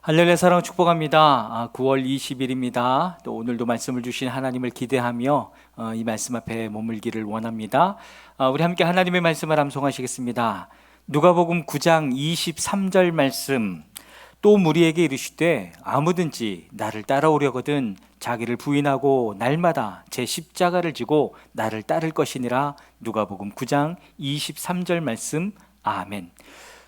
할렐루야 사랑 축복합니다. 9월 20일입니다. 또 오늘도 말씀을 주신 하나님을 기대하며 이 말씀 앞에 머물기를 원합니다. 우리 함께 하나님의 말씀을 암송하시겠습니다. 누가복음 9장 23절 말씀. 또 무리에게 이르시되 아무든지 나를 따라오려거든 자기를 부인하고 날마다 제 십자가를 지고 나를 따를 것이니라. 누가복음 9장 23절 말씀. 아멘.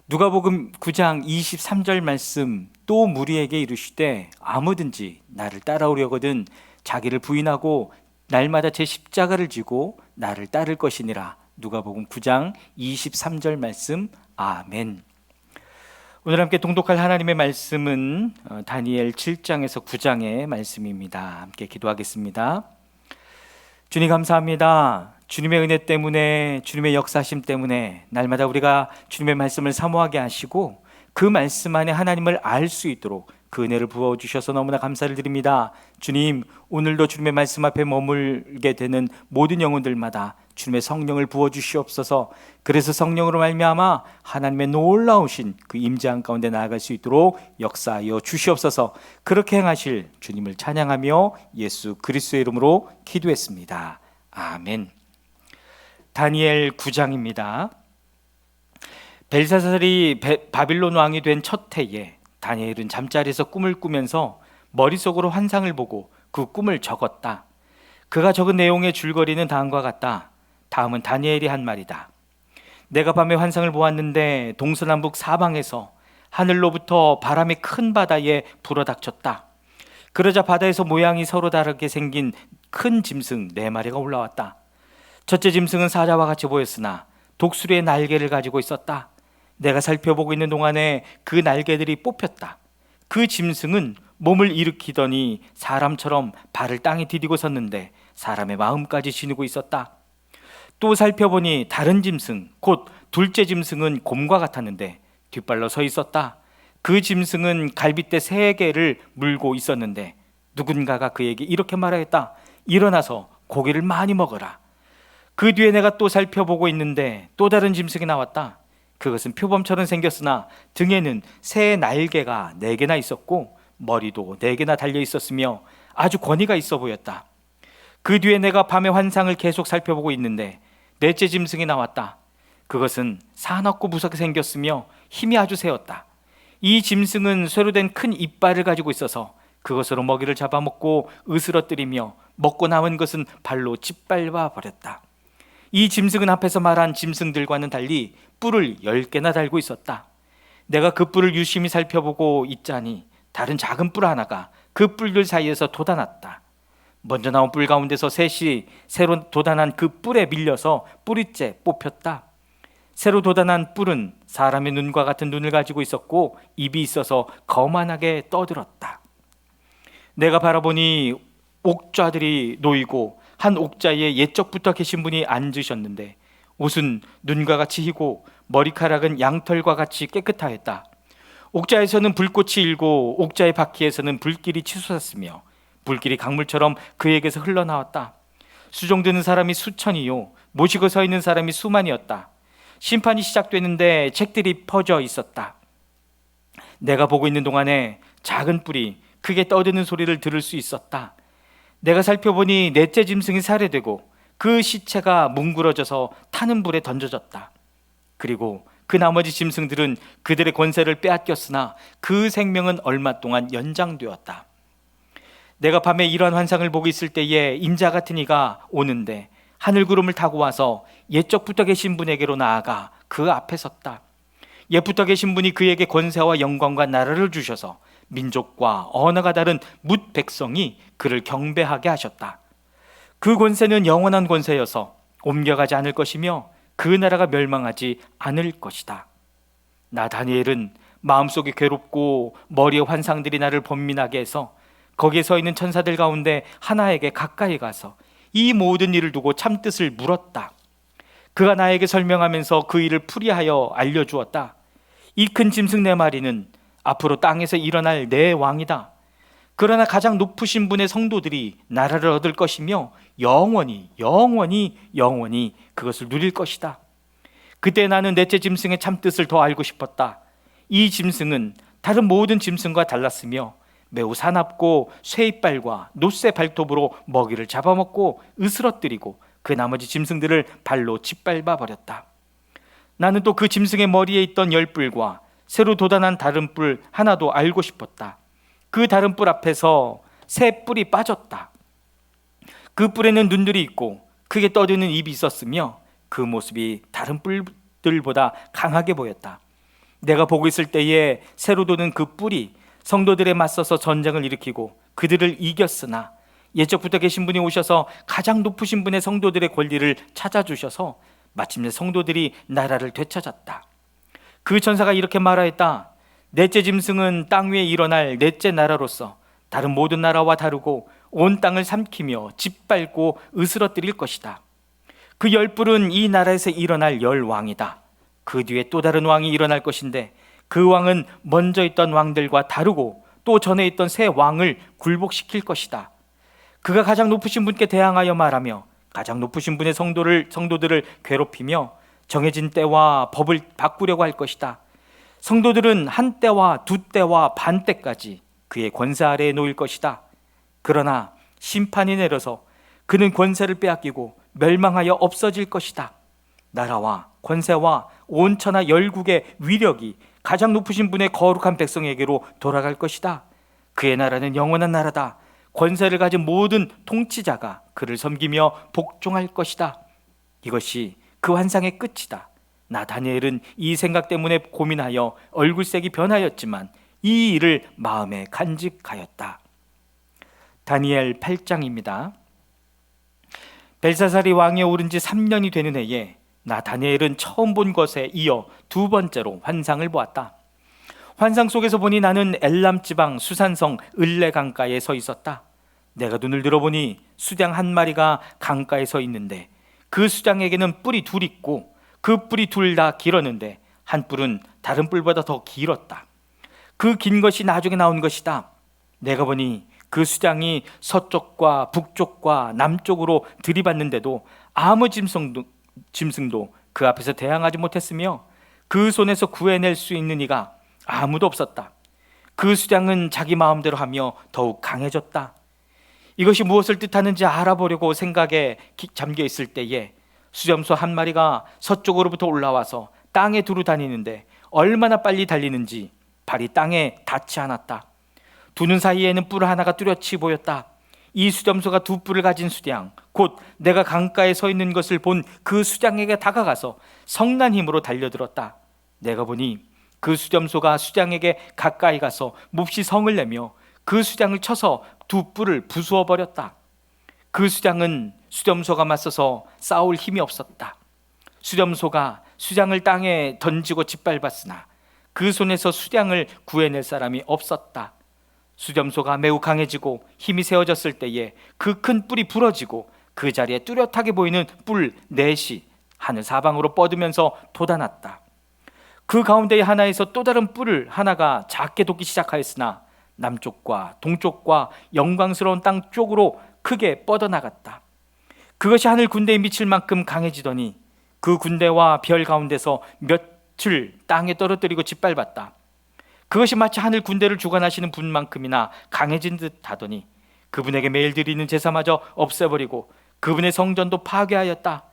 누가복음 9장 23절 말씀. 또 무리에게 이르시되 아무든지 나를 따라오려거든 자기를 부인하고 날마다 제 십자가를 지고 나를 따를 것이니라. 누가복음 9장 23절 말씀. 아멘. 오늘 함께 동독할 하나님의 말씀은 다니엘 7장에서 9장의 말씀입니다. 함께 기도하겠습니다. 주님 감사합니다. 주님의 은혜 때문에, 주님의 역사심 때문에 날마다 우리가 주님의 말씀을 사모하게 하시고 그 말씀 안에 하나님을 알 수 있도록 그 은혜를 부어주셔서 너무나 감사를 드립니다. 주님, 오늘도 주님의 말씀 앞에 머물게 되는 모든 영혼들마다 주님의 성령을 부어주시옵소서. 그래서 성령으로 말미암아 하나님의 놀라우신 그 임재한 가운데 나아갈 수 있도록 역사하여 주시옵소서. 그렇게 행하실 주님을 찬양하며 예수 그리스도의 이름으로 기도했습니다. 아멘. 다니엘 9장입니다. 벨사살이 바빌론 왕이 된 첫 해에 다니엘은 잠자리에서 꿈을 꾸면서 머릿속으로 환상을 보고 그 꿈을 적었다. 그가 적은 내용의 줄거리는 다음과 같다. 다음은 다니엘이 한 말이다. 내가 밤에 환상을 보았는데 동서남북 사방에서 하늘로부터 바람이 큰 바다에 불어닥쳤다. 그러자 바다에서 모양이 서로 다르게 생긴 큰 짐승 4마리가 올라왔다. 첫째 짐승은 사자와 같이 보였으나 독수리의 날개를 가지고 있었다. 내가 살펴보고 있는 동안에 그 날개들이 뽑혔다. 그 짐승은 몸을 일으키더니 사람처럼 발을 땅에 디디고 섰는데 사람의 마음까지 지니고 있었다. 또 살펴보니 다른 짐승, 곧 둘째 짐승은 곰과 같았는데 뒷발로 서 있었다. 그 짐승은 갈빗대 3개를 물고 있었는데 누군가가 그에게 이렇게 말하였다. 일어나서 고기를 많이 먹어라. 그 뒤에 내가 또 살펴보고 있는데 또 다른 짐승이 나왔다. 그것은 표범처럼 생겼으나 등에는 새 날개가 4개나 있었고 머리도 4개나 달려 있었으며 아주 권위가 있어 보였다. 그 뒤에 내가 밤의 환상을 계속 살펴보고 있는데 넷째 짐승이 나왔다. 그것은 사납고 무섭게 생겼으며 힘이 아주 세었다. 이 짐승은 쇠로 된 큰 이빨을 가지고 있어서 그것으로 먹이를 잡아먹고 으스러뜨리며 먹고 남은 것은 발로 짓밟아 버렸다. 이 짐승은 앞에서 말한 짐승들과는 달리 뿔을 10개나 달고 있었다. 내가 그 뿔을 유심히 살펴보고 있자니 다른 작은 뿔 하나가 그 뿔들 사이에서 돋아났다. 먼저 나온 뿔 가운데서 셋이 새로 돋아난 그 뿔에 밀려서 뿌리째 뽑혔다. 새로 돋아난 뿔은 사람의 눈과 같은 눈을 가지고 있었고 입이 있어서 거만하게 떠들었다. 내가 바라보니 옥좌들이 놓이고 한 옥자에 옛적부터 계신 분이 앉으셨는데 옷은 눈과 같이 희고 머리카락은 양털과 같이 깨끗하였다. 옥자에서는 불꽃이 일고 옥자의 바퀴에서는 불길이 치솟았으며 불길이 강물처럼 그에게서 흘러나왔다. 수종드는 사람이 수천이요 모시고 서 있는 사람이 수만이었다. 심판이 시작되는데 책들이 퍼져 있었다. 내가 보고 있는 동안에 작은 뿔이 크게 떠드는 소리를 들을 수 있었다. 내가 살펴보니 넷째 짐승이 살해되고 그 시체가 뭉그러져서 타는 불에 던져졌다. 그리고 그 나머지 짐승들은 그들의 권세를 빼앗겼으나 그 생명은 얼마 동안 연장되었다. 내가 밤에 이러한 환상을 보고 있을 때에 인자 같은 이가 오는데 하늘구름을 타고 와서 옛적부터 계신 분에게로 나아가 그 앞에 섰다. 옛부터 계신 분이 그에게 권세와 영광과 나라를 주셔서 민족과 언어가 다른 뭇 백성이 그를 경배하게 하셨다. 그 권세는 영원한 권세여서 옮겨가지 않을 것이며 그 나라가 멸망하지 않을 것이다. 나 다니엘은 마음속이 괴롭고 머리에 환상들이 나를 번민하게 해서 거기에 서 있는 천사들 가운데 하나에게 가까이 가서 이 모든 일을 두고 참뜻을 물었다. 그가 나에게 설명하면서 그 일을 풀이하여 알려주었다. 이 큰 짐승 4마리는 앞으로 땅에서 일어날 내 왕이다. 그러나 가장 높으신 분의 성도들이 나라를 얻을 것이며 영원히 그것을 누릴 것이다. 그때 나는 넷째 짐승의 참뜻을 더 알고 싶었다. 이 짐승은 다른 모든 짐승과 달랐으며 매우 사납고 쇠이빨과 놋새 발톱으로 먹이를 잡아먹고 으스러뜨리고 그 나머지 짐승들을 발로 짓밟아 버렸다. 나는 또 그 짐승의 머리에 있던 열 뿔과 새로 돋아난 다른 뿔 하나도 알고 싶었다. 그 다른 뿔 앞에서 새 뿔이 빠졌다. 그 뿔에는 눈들이 있고 크게 떠드는 입이 있었으며 그 모습이 다른 뿔들보다 강하게 보였다. 내가 보고 있을 때에 새로 돋은 그 뿔이 성도들에 맞서서 전쟁을 일으키고 그들을 이겼으나 옛적부터 계신 분이 오셔서 가장 높으신 분의 성도들의 권리를 찾아주셔서 마침내 성도들이 나라를 되찾았다. 그 천사가 이렇게 말하였다. 넷째 짐승은 땅 위에 일어날 넷째 나라로서 다른 모든 나라와 다르고 온 땅을 삼키며 짓밟고 으스러뜨릴 것이다. 그 열 뿔은 이 나라에서 일어날 열 왕이다. 그 뒤에 또 다른 왕이 일어날 것인데 그 왕은 먼저 있던 왕들과 다르고 또 전에 있던 새 왕을 굴복시킬 것이다. 그가 가장 높으신 분께 대항하여 말하며 가장 높으신 분의 성도들을 괴롭히며 정해진 때와 법을 바꾸려고 할 것이다. 성도들은 한 때와 두 때와 반 때까지 그의 권세 아래에 놓일 것이다. 그러나 심판이 내려서 그는 권세를 빼앗기고 멸망하여 없어질 것이다. 나라와 권세와 온 천하 열국의 위력이 가장 높으신 분의 거룩한 백성에게로 돌아갈 것이다. 그의 나라는 영원한 나라다. 권세를 가진 모든 통치자가 그를 섬기며 복종할 것이다. 이것이 그 환상의 끝이다. 나 다니엘은 이 생각 때문에 고민하여 얼굴색이 변하였지만 이 일을 마음에 간직하였다. 다니엘 8장입니다. 벨사살이 왕위에 오른 지 3년이 되는 해에 나 다니엘은 처음 본 것에 이어 두 번째로 환상을 보았다. 환상 속에서 보니 나는 엘람 지방 수산성 을레 강가에 서 있었다. 내가 눈을 들어보니 수장 한 마리가 강가에 서 있는데 그 수장에게는 뿔이 둘 있고 그 뿔이 둘 다 길었는데 한 뿔은 다른 뿔보다 더 길었다. 그 긴 것이 나중에 나온 것이다. 내가 보니 그 수장이 서쪽과 북쪽과 남쪽으로 들이받는데도 아무 짐승도 그 앞에서 대항하지 못했으며 그 손에서 구해낼 수 있는 이가 아무도 없었다. 그 수장은 자기 마음대로 하며 더욱 강해졌다. 이것이 무엇을 뜻하는지 알아보려고 생각에 잠겨 있을 때에 수점소 한 마리가 서쪽으로부터 올라와서 땅에 두루 다니는데 얼마나 빨리 달리는지 발이 땅에 닿지 않았다. 두 눈 사이에는 뿔 하나가 뚜렷이 보였다. 이 수점소가 두 뿔을 가진 수장, 곧 내가 강가에 서 있는 것을 본 그 수장에게 다가가서 성난 힘으로 달려들었다. 내가 보니 그 수점소가 수장에게 가까이 가서 몹시 성을 내며 그 수장을 쳐서 두 뿔을 부수어 버렸다. 그 수장은 수점소가 맞서서 싸울 힘이 없었다. 수점소가 수장을 땅에 던지고 짓밟았으나 그 손에서 수장을 구해낼 사람이 없었다. 수점소가 매우 강해지고 힘이 세워졌을 때에 그 큰 뿔이 부러지고 그 자리에 뚜렷하게 보이는 뿔 넷이 하늘 사방으로 뻗으면서 돋아났다. 그 가운데의 하나에서 또 다른 뿔을 하나가 작게 돋기 시작하였으나 남쪽과 동쪽과 영광스러운 땅 쪽으로 크게 뻗어나갔다. 그것이 하늘 군대에 미칠 만큼 강해지더니 그 군대와 별 가운데서 몇을 땅에 떨어뜨리고 짓밟았다. 그것이 마치 하늘 군대를 주관하시는 분만큼이나 강해진 듯 하더니 그분에게 매일 드리는 제사마저 없애버리고 그분의 성전도 파괴하였다.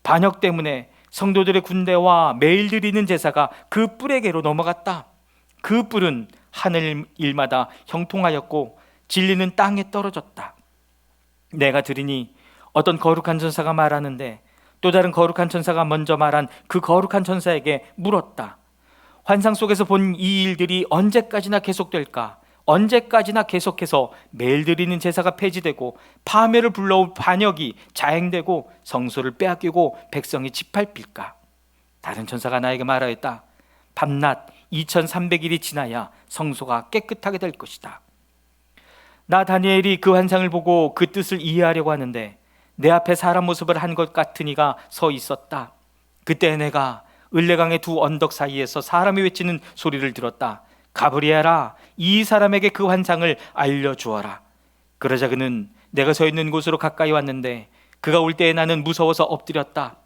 반역 때문에 성도들의 군대와 매일 드리는 제사가 그 뿔에게로 넘어갔다. 그 뿔은 하늘 일마다 형통하였고 진리는 땅에 떨어졌다. 내가 들으니 어떤 거룩한 천사가 말하는데 또 다른 거룩한 천사가 먼저 말한 그 거룩한 천사에게 물었다. 환상 속에서 본 이 일들이 언제까지나 계속될까? 언제까지나 계속해서 매일 드리는 제사가 폐지되고 파멸을 불러올 반역이 자행되고 성소를 빼앗기고 백성이 짓밟힐까? 다른 천사가 나에게 말하였다. 밤낮 2300일이 지나야 성소가 깨끗하게 될 것이다. 나 다니엘이 그 환상을 보고 그 뜻을 이해하려고 하는데 내 앞에 사람 모습을 한 것 같은 이가 서 있었다. 그때 내가 을레강의 두 언덕 사이에서 사람이 외치는 소리를 들었다. 가브리엘아, 이 사람에게 그 환상을 알려주어라. 그러자 그는 내가 서 있는 곳으로 가까이 왔는데 그가 올 때에 나는 무서워서 엎드렸다.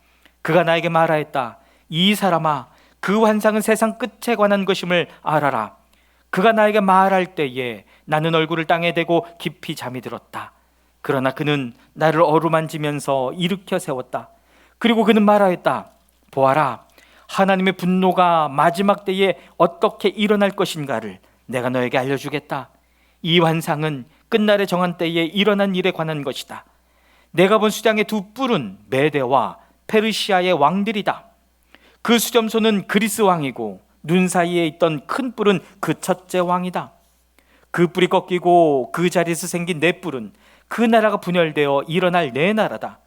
그가 나에게 말하였다. 이 사람아, 그 환상은 세상 끝에 관한 것임을 알아라. 그가 나에게 말할 때에 나는 얼굴을 땅에 대고 깊이 잠이 들었다. 그러나 그는 나를 어루만지면서 일으켜 세웠다. 그리고 그는 말하였다. 보아라, 하나님의 분노가 마지막 때에 어떻게 일어날 것인가를 내가 너에게 알려주겠다. 이 환상은 끝날의 정한 때에 일어난 일에 관한 것이다. 내가 본 수장의 두 뿔은 메대와 페르시아의 왕들이다. 그 수점소는 그리스 왕이고 눈 사이에 있던 큰 뿔은 그 첫째 왕이다. 그 뿔이 꺾이고 그 자리에서 생긴 네 뿔은 그 나라가 분열되어 일어날 네 나라다.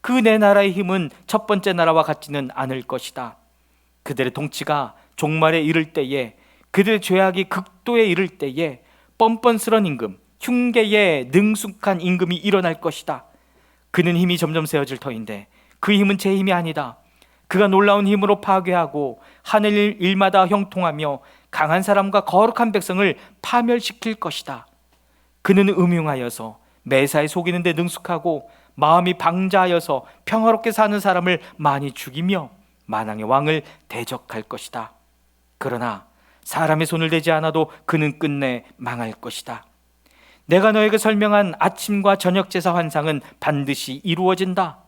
그 네 나라의 힘은 첫 번째 나라와 같지는 않을 것이다. 그들의 통치가 종말에 이를 때에, 그들의 죄악이 극도에 이를 때에 뻔뻔스런 임금, 흉계의 능숙한 임금이 일어날 것이다. 그는 힘이 점점 세워질 터인데 그 힘은 제 힘이 아니다. 그가 놀라운 힘으로 파괴하고 하늘 일마다 형통하며 강한 사람과 거룩한 백성을 파멸시킬 것이다. 그는 음흉하여서 매사에 속이는 데 능숙하고 마음이 방자하여서 평화롭게 사는 사람을 많이 죽이며 만왕의 왕을 대적할 것이다. 그러나 사람의 손을 대지 않아도 그는 끝내 망할 것이다. 내가 너에게 설명한 아침과 저녁 제사 환상은 반드시 이루어진다.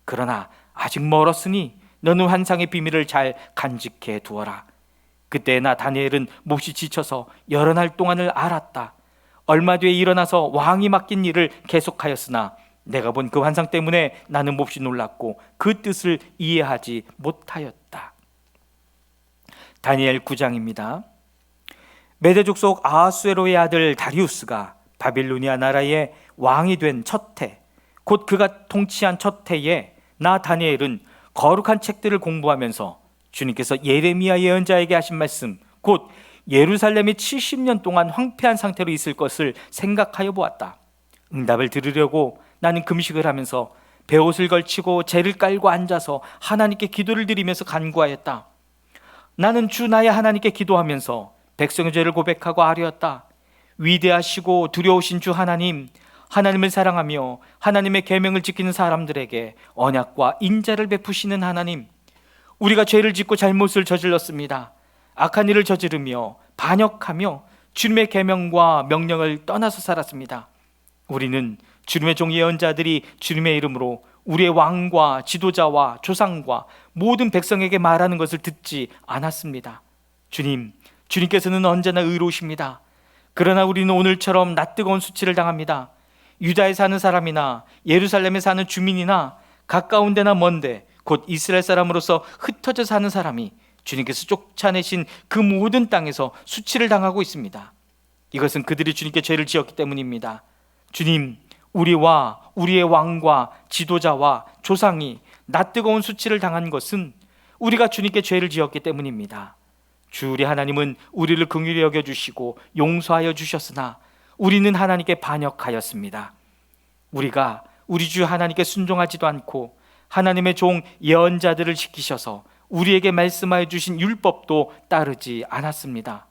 그러나 아직 멀었으니 너는 환상의 비밀을 잘 간직해 두어라. 그때 나 다니엘은 몹시 지쳐서 여러 날 동안을 앓았다. 얼마 뒤에 일어나서 왕이 맡긴 일을 계속하였으나 내가 본 그 환상 때문에 나는 몹시 놀랐고 그 뜻을 이해하지 못하였다. 다니엘 9장입니다. 메대 족속 아하수에로의 아들 다리우스가 바빌로니아 나라의 왕이 된 첫 해, 곧 그가 통치한 첫 해에 나 다니엘은 거룩한 책들을 공부하면서 주님께서 예레미야 예언자에게 하신 말씀, 곧 예루살렘이 70년 동안 황폐한 상태로 있을 것을 생각하여 보았다. 응답을 들으려고 나는 금식을 하면서 베옷을 걸치고 재를 깔고 앉아서 하나님께 기도를 드리면서 간구하였다. 나는 주 나의 하나님께 기도하면서 백성의 죄를 고백하고 아뢰었다. 위대하시고 두려우신 주 하나님, 하나님을 사랑하며 하나님의 계명을 지키는 사람들에게 언약과 인자를 베푸시는 하나님, 우리가 죄를 짓고 잘못을 저질렀습니다. 악한 일을 저지르며 반역하며 주님의 계명과 명령을 떠나서 살았습니다. 우리는 주님의 종 예언자들이 주님의 이름으로 우리의 왕과 지도자와 조상과 모든 백성에게 말하는 것을 듣지 않았습니다. 주님께서는 언제나 의로우십니다. 그러나 우리는 오늘처럼 낯뜨거운 수치를 당합니다. 유다에 사는 사람이나 예루살렘에 사는 주민이나 가까운 데나 먼데 곧 이스라엘 사람으로서 흩어져 사는 사람이 주님께서 쫓아내신 그 모든 땅에서 수치를 당하고 있습니다. 이것은 그들이 주님께 죄를 지었기 때문입니다. 주님, 우리와 우리의 왕과 지도자와 조상이 낯뜨거운 수치를 당한 것은 우리가 주님께 죄를 지었기 때문입니다. 주 우리 하나님은 우리를 긍휼히 여겨주시고 용서하여 주셨으나 우리는 하나님께 반역하였습니다. 우리가 우리 주 하나님께 순종하지도 않고 하나님의 종 예언자들을 지키셔서 우리에게 말씀하여 주신 율법도 따르지 않았습니다.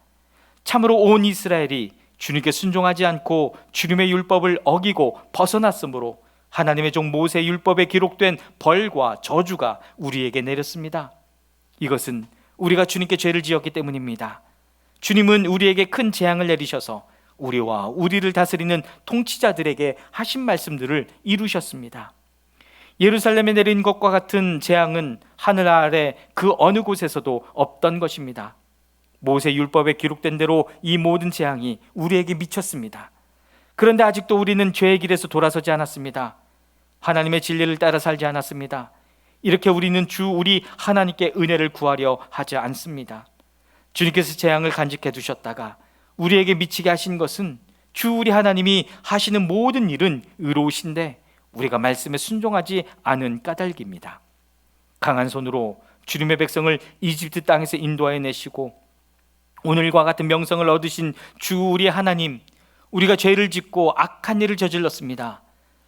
참으로 온 이스라엘이 주님께 순종하지 않고 주님의 율법을 어기고 벗어났으므로 하나님의 종 모세의 율법에 기록된 벌과 저주가 우리에게 내렸습니다. 이것은 우리가 주님께 죄를 지었기 때문입니다. 주님은 우리에게 큰 재앙을 내리셔서 우리와 우리를 다스리는 통치자들에게 하신 말씀들을 이루셨습니다. 예루살렘에 내린 것과 같은 재앙은 하늘 아래 그 어느 곳에서도 없던 것입니다. 모세 율법에 기록된 대로 이 모든 재앙이 우리에게 미쳤습니다. 그런데 아직도 우리는 죄의 길에서 돌아서지 않았습니다. 하나님의 진리를 따라 살지 않았습니다. 이렇게 우리는 주 우리 하나님께 은혜를 구하려 하지 않습니다. 주님께서 재앙을 간직해 두셨다가 우리에게 미치게 하신 것은 주 우리 하나님이 하시는 모든 일은 의로우신데 우리가 말씀에 순종하지 않은 까닭입니다. 강한 손으로 주님의 백성을 이집트 땅에서 인도하여 내시고 오늘과 같은 명성을 얻으신 주 우리 하나님, 우리가 죄를 짓고 악한 일을 저질렀습니다.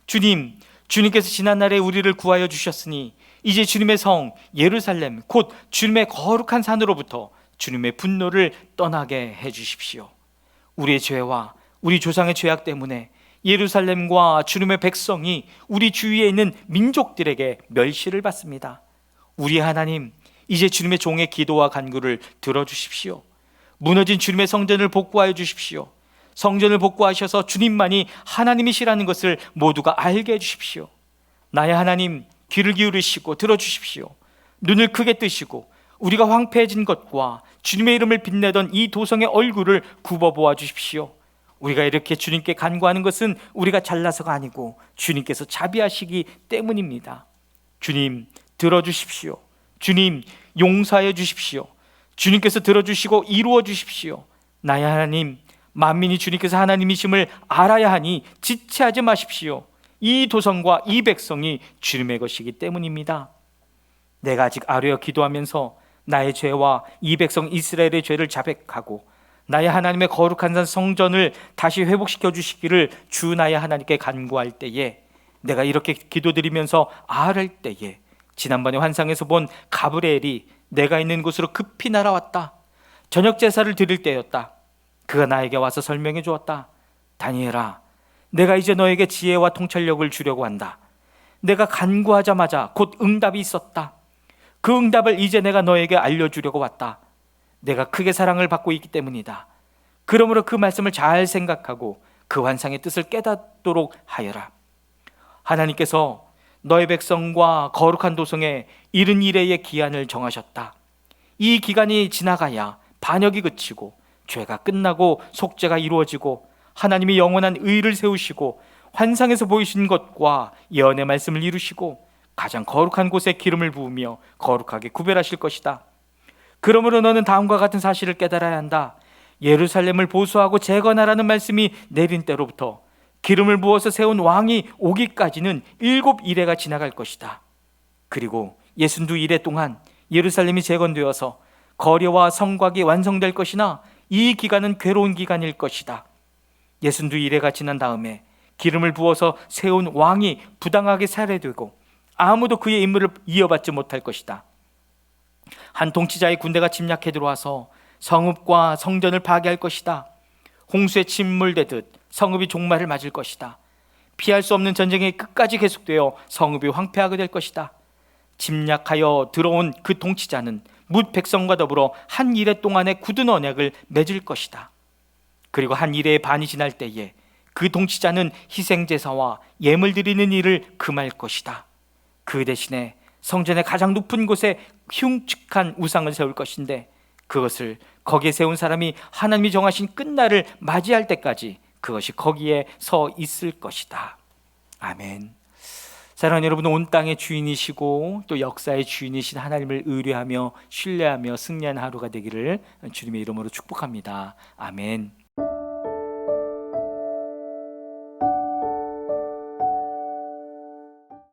주님께서 지난날에 우리를 구하여 주셨으니 이제 주님의 성 예루살렘 곧 주님의 거룩한 산으로부터 주님의 분노를 떠나게 해주십시오. 우리의 죄와 우리 조상의 죄악 때문에 예루살렘과 주님의 백성이 우리 주위에 있는 민족들에게 멸시를 받습니다. 우리 하나님, 이제 주님의 종의 기도와 간구를 들어주십시오. 무너진 주님의 성전을 복구하여 주십시오. 성전을 복구하셔서 주님만이 하나님이시라는 것을 모두가 알게 해주십시오. 나의 하나님, 귀를 기울이시고 들어주십시오. 눈을 크게 뜨시고 우리가 황폐해진 것과 주님의 이름을 빛내던 이 도성의 얼굴을 굽어보아 주십시오. 우리가 이렇게 주님께 간구하는 것은 우리가 잘나서가 아니고 주님께서 자비하시기 때문입니다. 주님, 들어주십시오. 주님, 용서하여 주십시오. 주님께서 들어주시고 이루어 주십시오. 나의 하나님, 만민이 주님께서 하나님이심을 알아야 하니 지체하지 마십시오. 이 도성과 이 백성이 주님의 것이기 때문입니다. 내가 아직 아뢰어 기도하면서 나의 죄와 이 백성 이스라엘의 죄를 자백하고 나의 하나님의 거룩한 산 성전을 다시 회복시켜 주시기를 주 나의 하나님께 간구할 때에, 내가 이렇게 기도드리면서 아할 때에 지난번에 환상에서 본 가브리엘이 내가 있는 곳으로 급히 날아왔다. 저녁 제사를 드릴 때였다. 그가 나에게 와서 설명해 주었다. 다니엘아, 내가 이제 너에게 지혜와 통찰력을 주려고 한다. 내가 간구하자마자 곧 응답이 있었다. 그 응답을 이제 내가 너에게 알려주려고 왔다. 내가 크게 사랑을 받고 있기 때문이다. 그러므로 그 말씀을 잘 생각하고 그 환상의 뜻을 깨닫도록 하여라. 하나님께서 너의 백성과 거룩한 도성에 이른 이래의 기한을 정하셨다. 이 기간이 지나가야 반역이 그치고 죄가 끝나고 속죄가 이루어지고 하나님이 영원한 의를 세우시고 환상에서 보이신 것과 예언의 말씀을 이루시고 가장 거룩한 곳에 기름을 부으며 거룩하게 구별하실 것이다. 그러므로 너는 다음과 같은 사실을 깨달아야 한다. 예루살렘을 보수하고 재건하라는 말씀이 내린 때로부터 기름을 부어서 세운 왕이 오기까지는 7일회가 지나갈 것이다. 그리고 62일회 동안 예루살렘이 재건되어서 거리와 성곽이 완성될 것이나 이 기간은 괴로운 기간일 것이다. 62일회가 지난 다음에 기름을 부어서 세운 왕이 부당하게 살해되고 아무도 그의 임무를 이어받지 못할 것이다. 한 통치자의 군대가 침략해 들어와서 성읍과 성전을 파괴할 것이다. 홍수에 침몰되듯 성읍이 종말을 맞을 것이다. 피할 수 없는 전쟁이 끝까지 계속되어 성읍이 황폐하게 될 것이다. 침략하여 들어온 그 통치자는 뭇 백성과 더불어 한 일회 동안의 굳은 언약을 맺을 것이다. 그리고 한 일회의 반이 지날 때에 그 통치자는 희생제사와 예물 드리는 일을 금할 것이다. 그 대신에 성전의 가장 높은 곳에 흉측한 우상을 세울 것인데 그것을 거기에 세운 사람이 하나님이 정하신 끝날을 맞이할 때까지 그것이 거기에 서 있을 것이다. 아멘. 사랑하는 여러분, 온 땅의 주인이시고 또 역사의 주인이신 하나님을 의뢰하며 신뢰하며 승리하는 하루가 되기를 주님의 이름으로 축복합니다. 아멘.